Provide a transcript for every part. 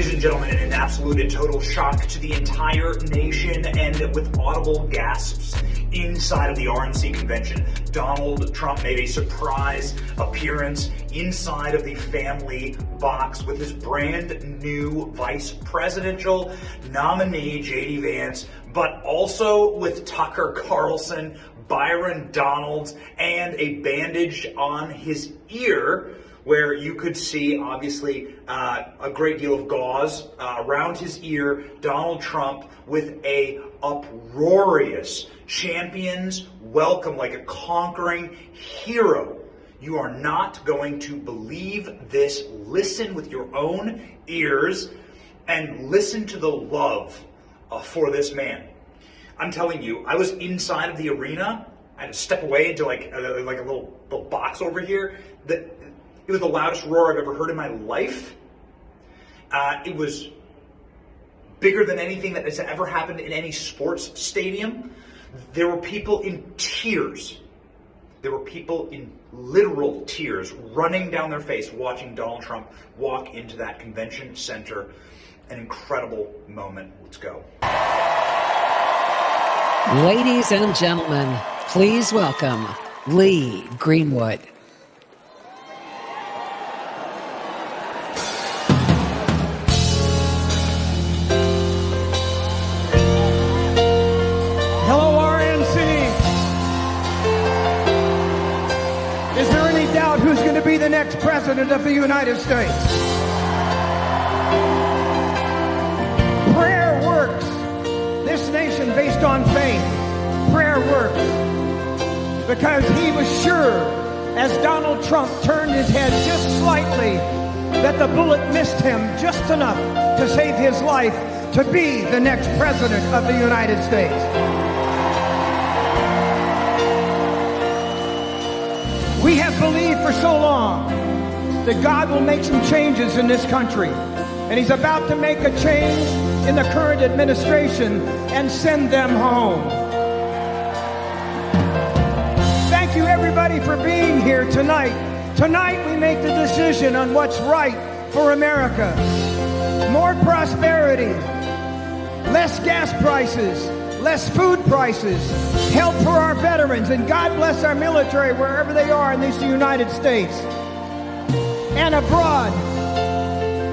Ladies and gentlemen, in an absolute and total shock to the entire nation and with audible gasps inside of the RNC convention, Donald Trump made a surprise appearance inside of the family box with his brand new vice presidential nominee, J.D. Vance, but also with Tucker Carlson, Byron Donalds, and a bandage on his ear, where you could see, obviously, a great deal of gauze around his ear. Donald Trump with a uproarious champions welcome, like a conquering hero. You are not going to believe this. Listen with your own ears and listen to the love for this man. I'm telling you, I was inside of the arena. I had to step away into like a little box over here. It was the loudest roar I've ever heard in my life. It was bigger than anything that has ever happened in any sports stadium. There were people in tears. There were people in literal tears running down their face watching Donald Trump walk into that convention center. An incredible moment. Let's go. Ladies and gentlemen, please welcome Lee Greenwood. Hello, RNC. Is there any doubt who's going to be the next president of the United States? Prayer works. This nation based on faith. Prayer works. Because he was sure, as Donald Trump turned his head just slightly, that the bullet missed him just enough to save his life to be the next president of the United States. We have believed for so long that God will make some changes in this country. And he's about to make a change in the current administration and send them home. Thank you, everybody, for being here tonight. Tonight we make the decision on what's right for America. More prosperity, less gas prices, less food prices, help for our veterans, and God bless our military wherever they are in these United States and abroad.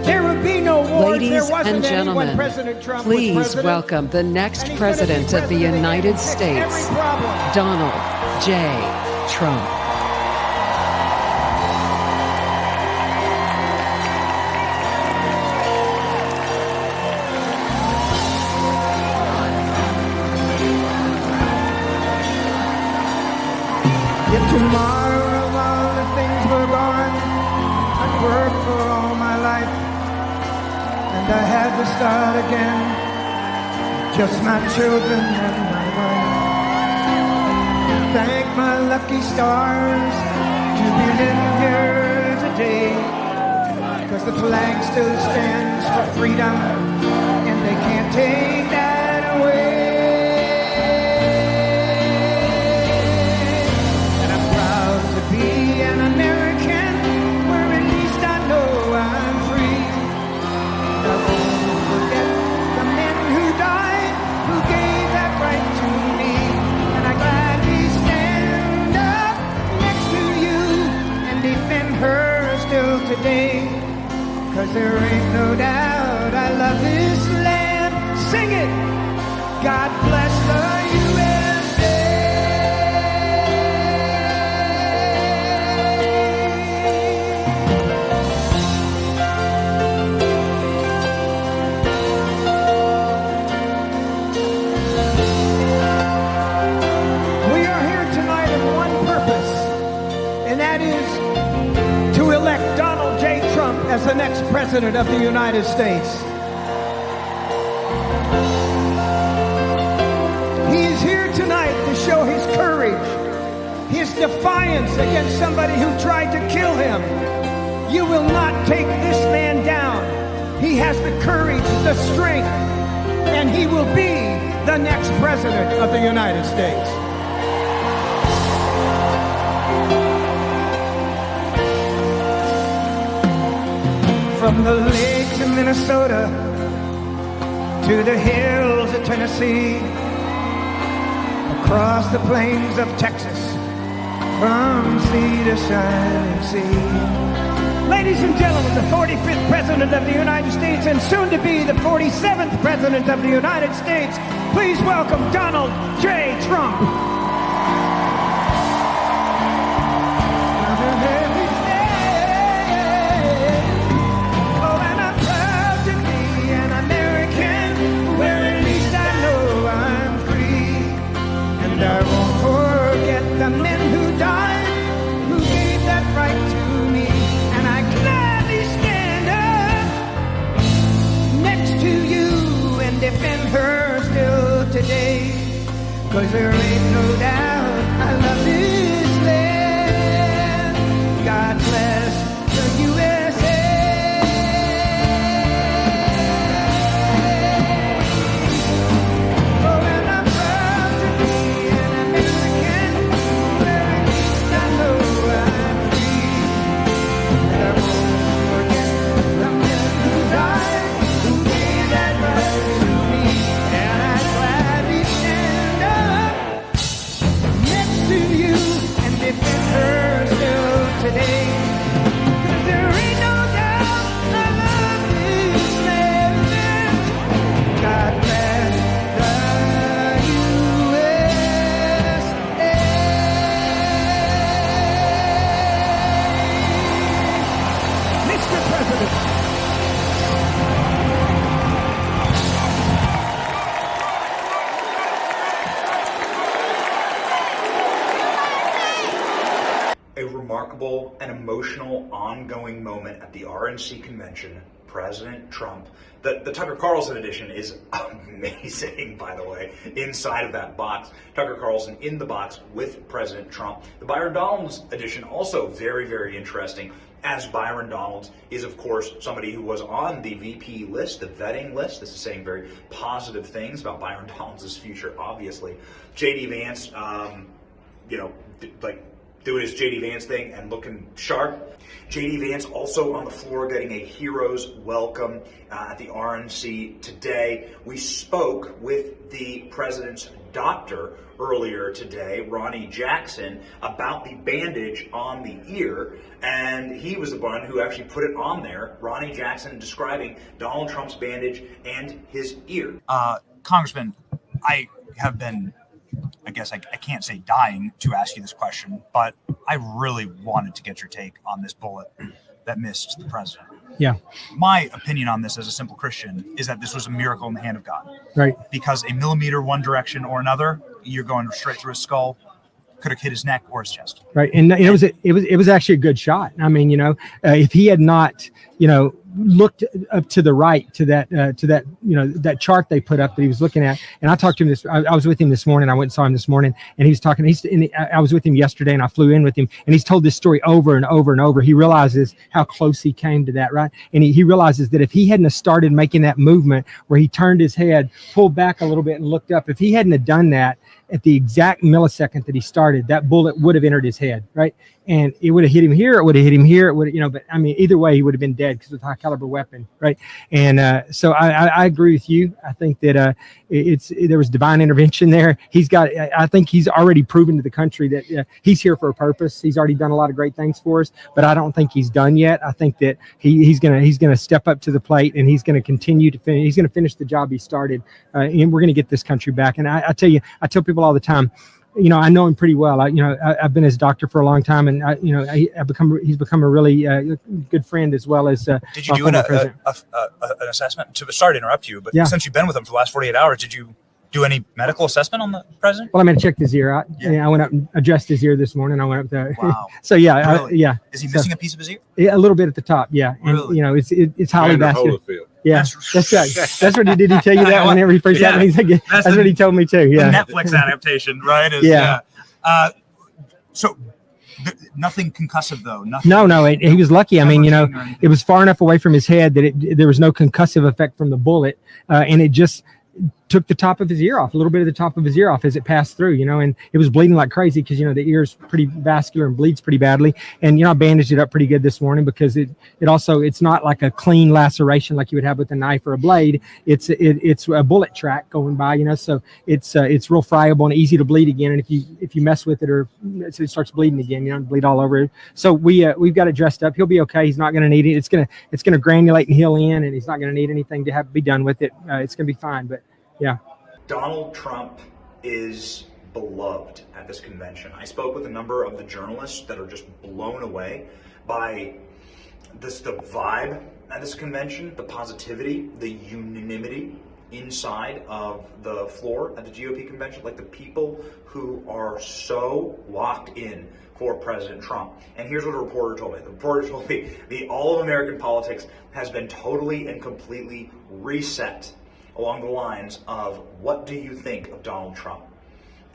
There would be no wars. Ladies there wasn't and gentlemen, any when President Trump please was president. welcome the next president of the United States, Donald J. Trump. If tomorrow all the things were gone, I'd work for all my life, and I had to start again, just my children and my wife. Thank my lucky stars to be living here today, 'cause the flag still stands for freedom, and they can't take that away. Be an American, where at least I know I'm free. I won't forget the men who died, who gave that right to me. And I gladly stand up next to you and defend her still today. 'Cause there ain't no doubt I love this land. Sing it! God bless the USA. Elect Donald J. Trump as the next president of the United States. He is here tonight to show his courage, his defiance against somebody who tried to kill him. You will not take this man down. He has the courage, the strength, and he will be the next president of the United States. From the lakes of Minnesota to the hills of Tennessee, across the plains of Texas, from sea to shining sea. Ladies and gentlemen, the 45th President of the United States and soon to be the 47th President of the United States, please welcome Donald J. Trump. I won't forget the men who died, who gave that right to me. And I gladly stand up next to you and defend her still today. 'Cause there ain't no doubt I love this land. God bless the USA. An emotional, ongoing moment at the RNC convention. President Trump. The Tucker Carlson edition is amazing, by the way, inside of that box. Tucker Carlson in the box with President Trump. The Byron Donalds edition, also very, very interesting, as Byron Donalds is, of course, somebody who was on the VP list, the vetting list. This is saying very positive things about Byron Donalds' future, obviously. J.D. Vance, doing his J.D. Vance thing and looking sharp. J.D. Vance also on the floor getting a hero's welcome at the RNC today. We spoke with the president's doctor earlier today, Ronnie Jackson, about the bandage on the ear, and he was the one who actually put it on there. Ronnie Jackson describing Donald Trump's bandage and his ear. Congressman, I have been, I guess I can't say dying to ask you this question, but I really wanted to get your take on this bullet that missed the president. Yeah. My opinion on this as a simple Christian is that this was a miracle in the hand of God. Right. Because a millimeter one direction or another, you're going straight through his skull, could have hit his neck or his chest. Right. And it was actually a good shot. I mean, if he had not, looked up to the right to that that chart they put up that he was looking at, and I talked to him I was with him this morning. I went and saw him this morning, and he was talking. I was with him yesterday, and I flew in with him, and he's told this story over and over and over. He realizes how close he came to that, right? And he realizes that if he hadn't have started making that movement where he turned his head, pulled back a little bit, and looked up, if he hadn't have done that at the exact millisecond that he started, that bullet would have entered his head, right? And it would have hit him here. It would have hit him here. It would, but I mean, either way, he would have been dead because it's a high caliber weapon, right? And so I agree with you. I think that there was divine intervention there. I think he's already proven to the country that he's here for a purpose. He's already done a lot of great things for us, but I don't think he's done yet. I think that he's gonna step up to the plate, and he's gonna continue to finish. He's gonna finish the job he started, and we're gonna get this country back. And I tell people all the time, I know him pretty well. I've been his doctor for a long time, and he's become a really good friend as well as. Did you do an assessment? Sorry to interrupt you, but since you've been with him for the last 48 hours, did you do any medical assessment on the president? Well, I checked his ear out. Yeah. I went up and adjusted his ear this morning. I went up there. Wow. So yeah, really? Is he missing a piece of his ear? Yeah, a little bit at the top. Yeah, and really? It's highly vascular. Yeah, that's right. That's what did he tell you that whenever he first happened? He's like, that's what he told me too. Yeah. The Netflix adaptation, right? So nothing concussive though. Nothing. No. He was lucky. It was far enough away from his head that there was no concussive effect from the bullet, and it just took the top of his ear off, a little bit of the top of his ear off as it passed through, and it was bleeding like crazy because, the ear's pretty vascular and bleeds pretty badly. And, I bandaged it up pretty good this morning because it's not like a clean laceration like you would have with a knife or a blade. It's a bullet track going by, so it's real friable and easy to bleed again. And if you mess with it or it starts bleeding again, bleed all over it. So we've got it dressed up. He'll be okay. He's not going to need it. It's going to granulate and heal in, and he's not going to need anything to be done with it. It's going to be fine. But yeah. Donald Trump is beloved at this convention. I spoke with a number of the journalists that are just blown away by the vibe at this convention, the positivity, the unanimity inside of the floor at the GOP convention, like the people who are so locked in for President Trump. And here's what a reporter told me. The reporter told me the all of American politics has been totally and completely reset along the lines of, what do you think of Donald Trump?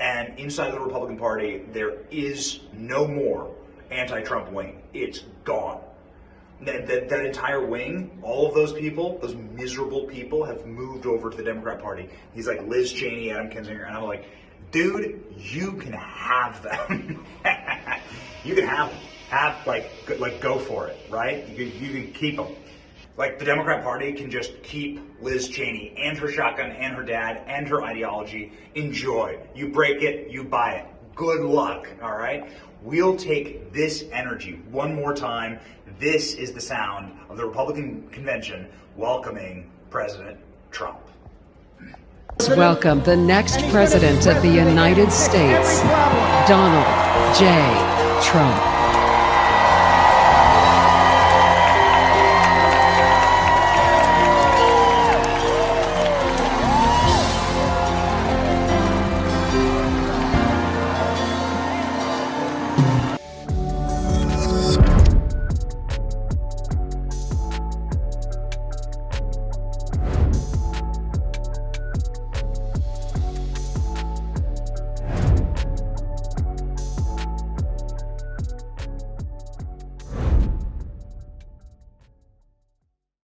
And inside the Republican Party, there is no more anti-Trump wing. It's gone. That entire wing, all of those people, those miserable people, have moved over to the Democrat Party. He's like Liz Cheney, Adam Kinzinger, and I'm like, dude, you can have them. You can have them. Go for it, right? You can keep them. Like, the Democrat Party can just keep Liz Cheney and her shotgun and her dad and her ideology. Enjoy. You break it, you buy it. Good luck, all right? We'll take this energy one more time. This is the sound of the Republican convention welcoming President Trump. Welcome the next president of the United States, Donald J. Trump.